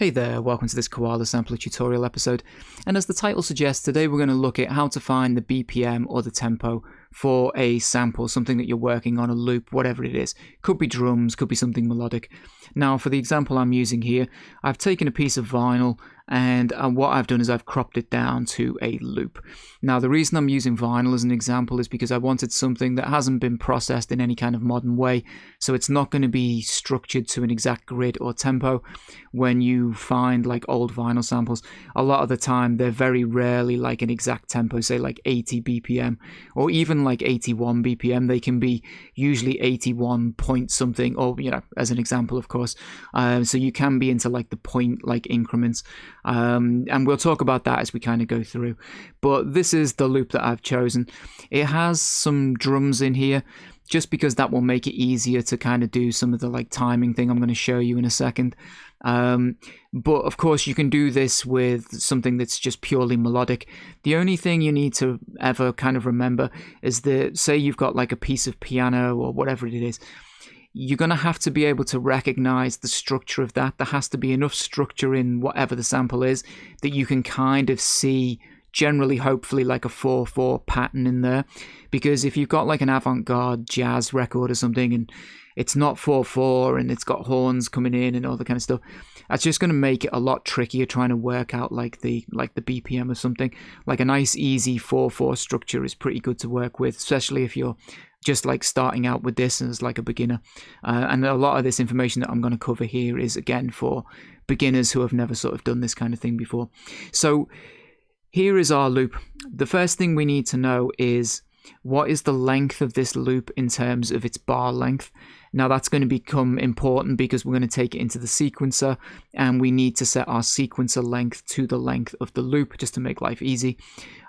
Hey there, welcome to this Koala Sampler tutorial episode, and as the title suggests, today we're going to look at how to find the BPM or the tempo for a sample, something that you're working on, a loop, whatever it is. Could be drums, could be something melodic. Now for the example I'm using here, I've taken a piece of vinyl and what I've done is I've cropped it down to a loop. Now the reason I'm using vinyl as an example is because I wanted something that hasn't been processed in any kind of modern way, so it's not going to be structured to an exact grid or tempo. When you find like old vinyl samples, a lot of the time they're very rarely like an exact tempo, say like 80 BPM or even like 81 BPM. They can be usually 81 point something, or as an example of course, so you can be into like the point like increments, and we'll talk about that as we kind of go through. But this is the loop that I've chosen. It has some drums in here just because that will make it easier to kind of do some of the like timing thing I'm going to show you in a second. But of course you can do this with something that's just purely melodic. The only thing you need to ever kind of remember is that, say you've got like a piece of piano or whatever it is, you're going to have to be able to recognize the structure of that. There has to be enough structure in whatever the sample is that you can kind of see generally, hopefully, like a 4/4 pattern in there. Because if you've got like an avant-garde jazz record or something and it's not 4/4 and it's got horns coming in and all that kind of stuff, that's just going to make it a lot trickier trying to work out like the BPM of something. Like a nice easy 4/4 structure is pretty good to work with, especially if you're just like starting out with this as like a beginner. And a lot of this information that I'm going to cover here is again for beginners who have never sort of done this kind of thing before. So here is our loop. The first thing we need to know is what is the length of this loop in terms of its bar length. Now that's going to become important because we're going to take it into the sequencer and we need to set our sequencer length to the length of the loop just to make life easy.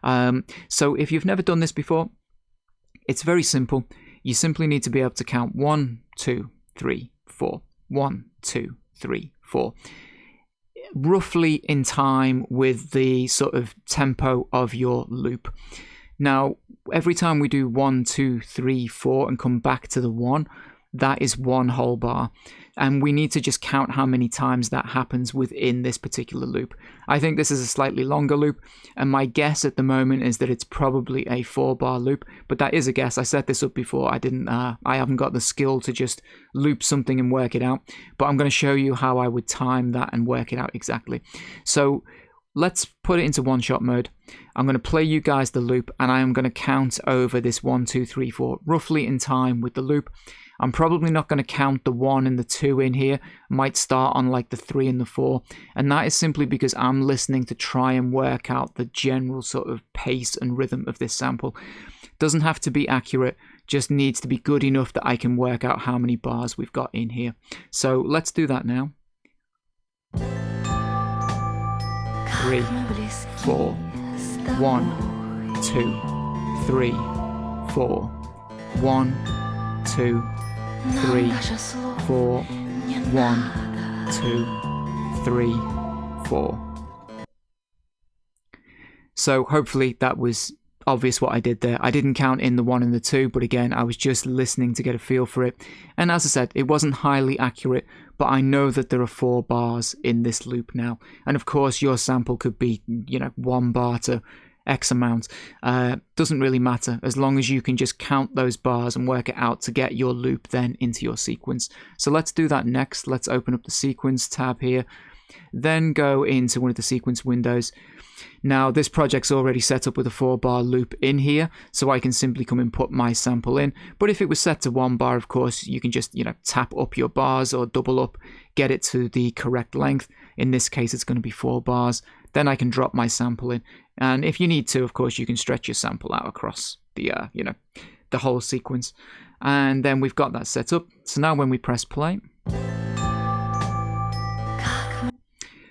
So if you've never done this before, it's very simple. You simply need to be able to count 1, 2, 3, 4, 1, 2, 3, 4. Roughly in time with the sort of tempo of your loop. Now, every time we do 1, 2, 3, 4 and come back to the 1, that is one whole bar. And we need to just count how many times that happens within this particular loop. I think this is a slightly longer loop, and my guess at the moment is that it's probably a 4-bar loop, but that is a guess. I set this up before. I haven't got the skill to just loop something and work it out, but I'm going to show you how I would time that and work it out exactly. So let's put it into one-shot mode. I'm going to play you guys the loop, and I am going to count over this 1, 2, 3, 4, roughly in time with the loop. I'm probably not going to count the 1 and the 2 in here. Might start on like the 3 and the 4. And that is simply because I'm listening to try and work out the general sort of pace and rhythm of this sample. Doesn't have to be accurate, just needs to be good enough that I can work out how many bars we've got in here. So let's do that now. 3, 4, 1, 2, 3, 4, 1, 2, 3, 4, 1, 2, 3, 4. So hopefully that was obvious what I did there. I didn't count in the 1 and the 2, but again, I was just listening to get a feel for it. And as I said, it wasn't highly accurate, but I know that there are 4 bars in this loop now. And of course, your sample could be, 1 bar to X amount. Doesn't really matter as long as you can just count those bars and work it out to get your loop then into your sequence. So let's do that next. Let's open up the sequence tab here, then go into one of the sequence windows. Now this project's already set up with a 4-bar loop in here, so I can simply come and put my sample in. But if it was set to 1 bar, of course, you can just tap up your bars or double up, get it to the correct length. In this case, it's going to be 4 bars. Then I can drop my sample in. And if you need to, of course, you can stretch your sample out across the, the whole sequence. And then we've got that set up. So now when we press play,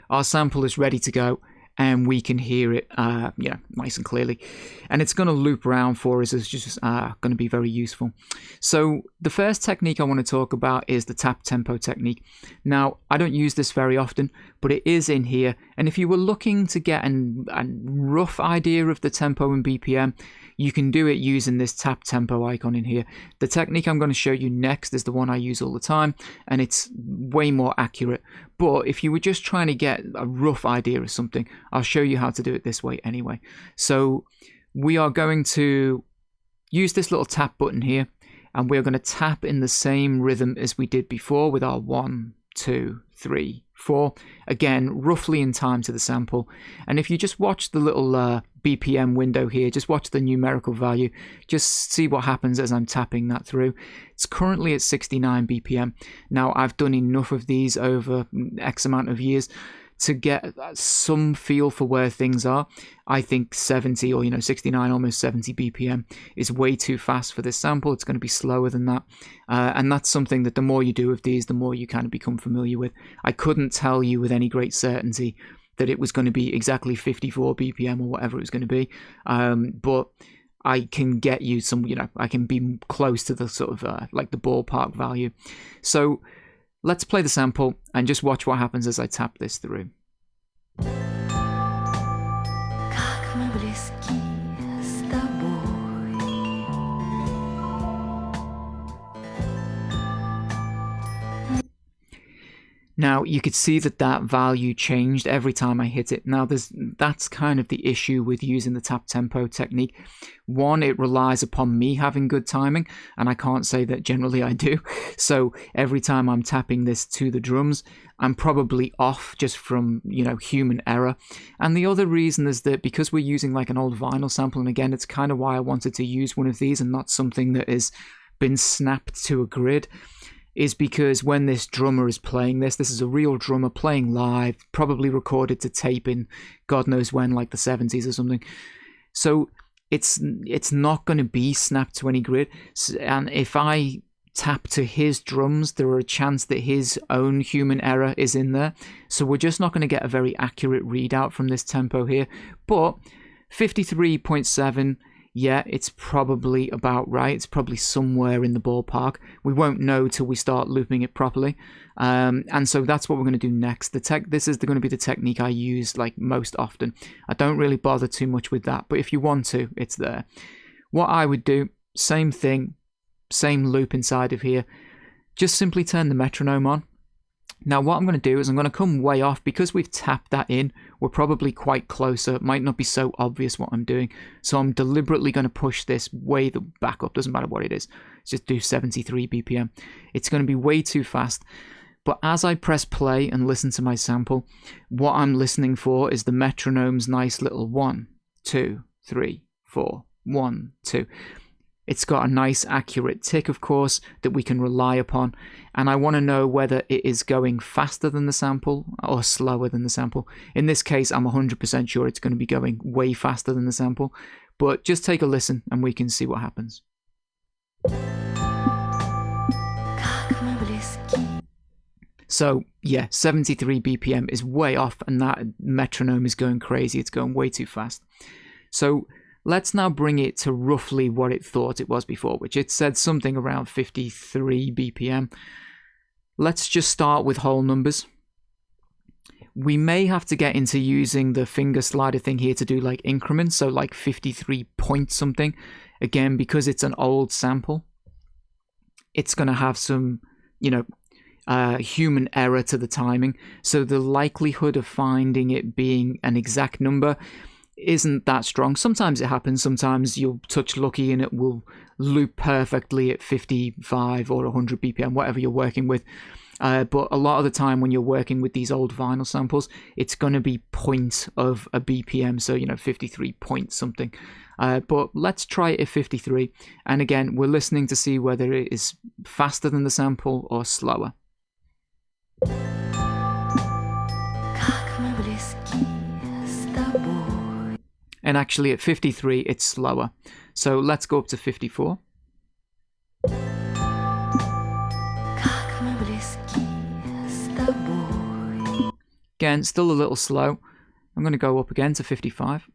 our sample is ready to go. and we can hear it nice and clearly. And it's going to loop around for us. It's just going to be very useful. So the first technique I want to talk about is the tap tempo technique. Now, I don't use this very often, but it is in here. And if you were looking to get a rough idea of the tempo and BPM, you can do it using this tap tempo icon in here. The technique I'm going to show you next is the one I use all the time, and it's way more accurate. But if you were just trying to get a rough idea of something, I'll show you how to do it this way anyway. So we are going to use this little tap button here, and we're going to tap in the same rhythm as we did before with our 1, 2, 3, 4. Again, roughly in time to the sample. And if you just watch the little BPM window here, just watch the numerical value, just see what happens as I'm tapping that through. It's currently at 69 BPM. Now, I've done enough of these over X amount of years to get some feel for where things are. I think 70 or 69, almost 70 BPM is way too fast for this sample. It's going to be slower than that. And that's something that the more you do of these, the more you kind of become familiar with. I couldn't tell you with any great certainty that it was going to be exactly 54 BPM or whatever it was going to be. But I can get you some, I can be close to the sort of like the ballpark value. So let's play the sample and just watch what happens as I tap this through. Now, you could see that value changed every time I hit it. Now, that's kind of the issue with using the tap tempo technique. One, it relies upon me having good timing, and I can't say that generally I do. So every time I'm tapping this to the drums, I'm probably off just from, human error. And the other reason is that because we're using like an old vinyl sample, and again, it's kind of why I wanted to use one of these and not something that has been snapped to a grid, is because when this drummer is playing this is a real drummer playing live, probably recorded to tape in God knows when, like the 70s or something. So it's not going to be snapped to any grid. And if I tap to his drums, there are a chance that his own human error is in there. So we're just not going to get a very accurate readout from this tempo here. But 53.7, yeah, it's probably about right. It's probably somewhere in the ballpark. We won't know till we start looping it properly. And so that's what we're going to do next. This is going to be the technique I use like most often. I don't really bother too much with that, but if you want to, it's there. What I would do, same thing, same loop inside of here. Just simply turn the metronome on. Now what I'm going to do is I'm going to come way off. Because we've tapped that in, we're probably quite closer. It might not be so obvious what I'm doing. So I'm deliberately going to push this way back up. Doesn't matter what it is. Let's just do 73 BPM. It's going to be way too fast. But as I press play and listen to my sample, what I'm listening for is the metronome's nice little 1, 2, 3, 4, 1, 2. It's got a nice accurate tick, of course, that we can rely upon. And I want to know whether it is going faster than the sample or slower than the sample. In this case, I'm 100% sure it's going to be going way faster than the sample. But just take a listen and we can see what happens. So yeah, 73 BPM is way off, and that metronome is going crazy. It's going way too fast. So let's now bring it to roughly what it thought it was before, which it said something around 53 BPM. Let's just start with whole numbers. We may have to get into using the finger slider thing here to do like increments, so like 53 point something. Again, because it's an old sample, it's going to have some, human error to the timing. So the likelihood of finding it being an exact number isn't that strong. Sometimes it happens. Sometimes you'll touch lucky and it will loop perfectly at 55 or 100 BPM, whatever you're working with. But a lot of the time when you're working with these old vinyl samples, it's going to be point of a BPM, so 53 point something. But let's try it at 53. And again, we're listening to see whether it is faster than the sample or slower. And actually at 53, it's slower. So let's go up to 54. Again, still a little slow. I'm going to go up again to 55.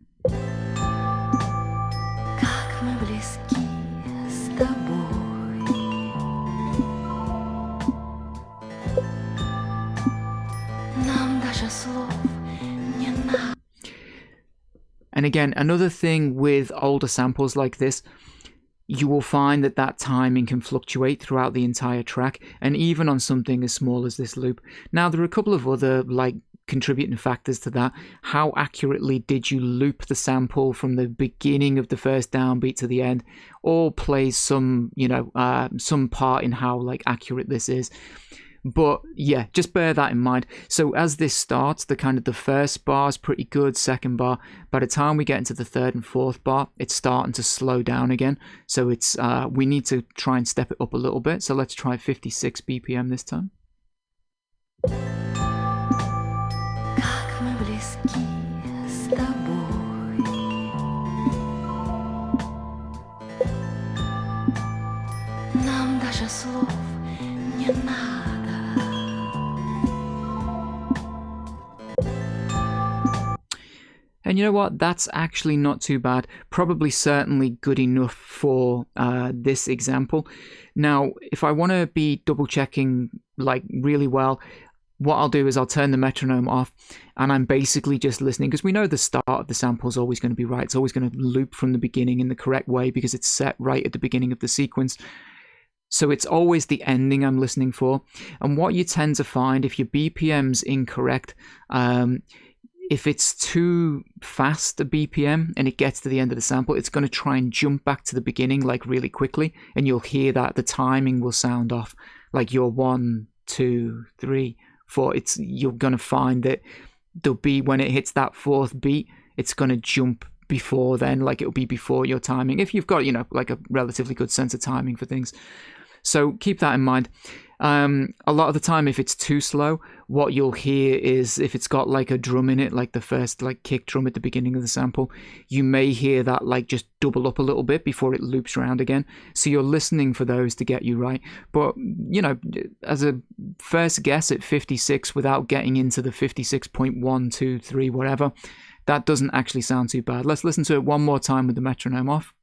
And again, another thing with older samples like this, you will find that timing can fluctuate throughout the entire track, and even on something as small as this loop. Now, there are a couple of other contributing factors to that. How accurately did you loop the sample from the beginning of the first downbeat to the end? All plays some part in how accurate this is. But yeah, just bear that in mind. So as this starts, the first bar is pretty good, second bar. By the time we get into the third and fourth bar, it's starting to slow down again. So it's we need to try and step it up a little bit. So let's try 56 BPM this time. And you know what? That's actually not too bad. Probably certainly good enough for this example. Now, if I want to be double checking really well, what I'll do is I'll turn the metronome off and I'm basically just listening, because we know the start of the sample is always going to be right. It's always going to loop from the beginning in the correct way because it's set right at the beginning of the sequence. So it's always the ending I'm listening for. And what you tend to find if your BPM's incorrect, if it's too fast a BPM and it gets to the end of the sample, it's going to try and jump back to the beginning really quickly, and you'll hear that the timing will sound off. Your 1, 2, 3, 4. You're going to find that there'll be, when it hits that fourth beat, it's going to jump before then, it'll be before your timing, if you've got a relatively good sense of timing for things. So keep that in mind. A lot of the time, if it's too slow, what you'll hear is, if it's got a drum in it, the first kick drum at the beginning of the sample, you may hear that just double up a little bit before it loops around again. So you're listening for those to get you right. But as a first guess at 56, without getting into the 56.1, 2, 3, whatever, that doesn't actually sound too bad. Let's listen to it one more time with the metronome off.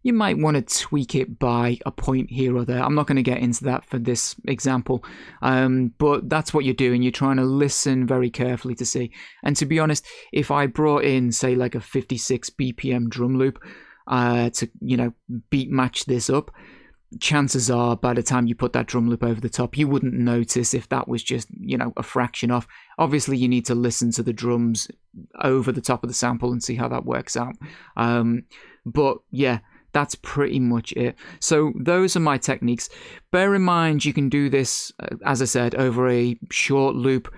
You might want to tweak it by a point here or there. I'm not going to get into that for this example, but that's what you're doing. You're trying to listen very carefully to see. And to be honest, if I brought in, say, a 56 BPM drum loop to, beat match this up, chances are by the time you put that drum loop over the top, you wouldn't notice if that was just, a fraction off. Obviously, you need to listen to the drums over the top of the sample and see how that works out. But yeah, that's pretty much it. So those are my techniques. Bear in mind, you can do this, as I said, over a short loop.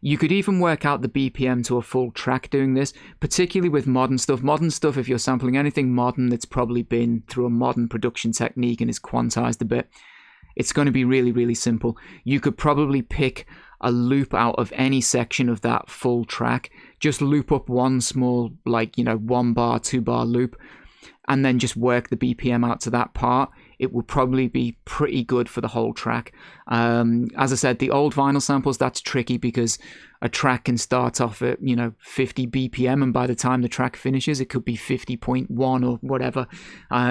You could even work out the BPM to a full track doing this, particularly with modern stuff. Modern stuff, if you're sampling anything modern that's probably been through a modern production technique and is quantized a bit, it's going to be really, really simple. You could probably pick a loop out of any section of that full track, just loop up one small, 1 bar, 2 bar loop, and then just work the BPM out to that part. It will probably be pretty good for the whole track. As I said, the old vinyl samples, that's tricky because a track can start off at 50 BPM, and by the time the track finishes, it could be 50.1 or whatever,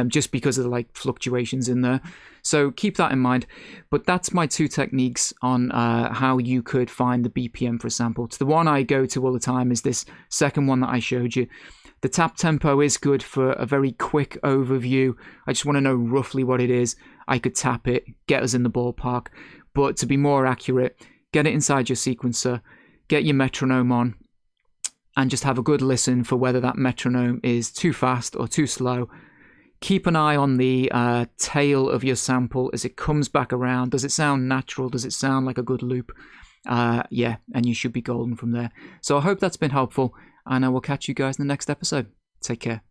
just because of the fluctuations in there. So keep that in mind. But that's my two techniques on how you could find the BPM for a sample. So the one I go to all the time is this second one that I showed you. The tap tempo is good for a very quick overview. I just want to know roughly what it is. I could tap it, get us in the ballpark. But to be more accurate, get it inside your sequencer, get your metronome on, and just have a good listen for whether that metronome is too fast or too slow. Keep an eye on the tail of your sample as it comes back around. Does it sound natural? Does it sound like a good loop? Yeah, and you should be golden from there. So I hope that's been helpful, and I will catch you guys in the next episode. Take care.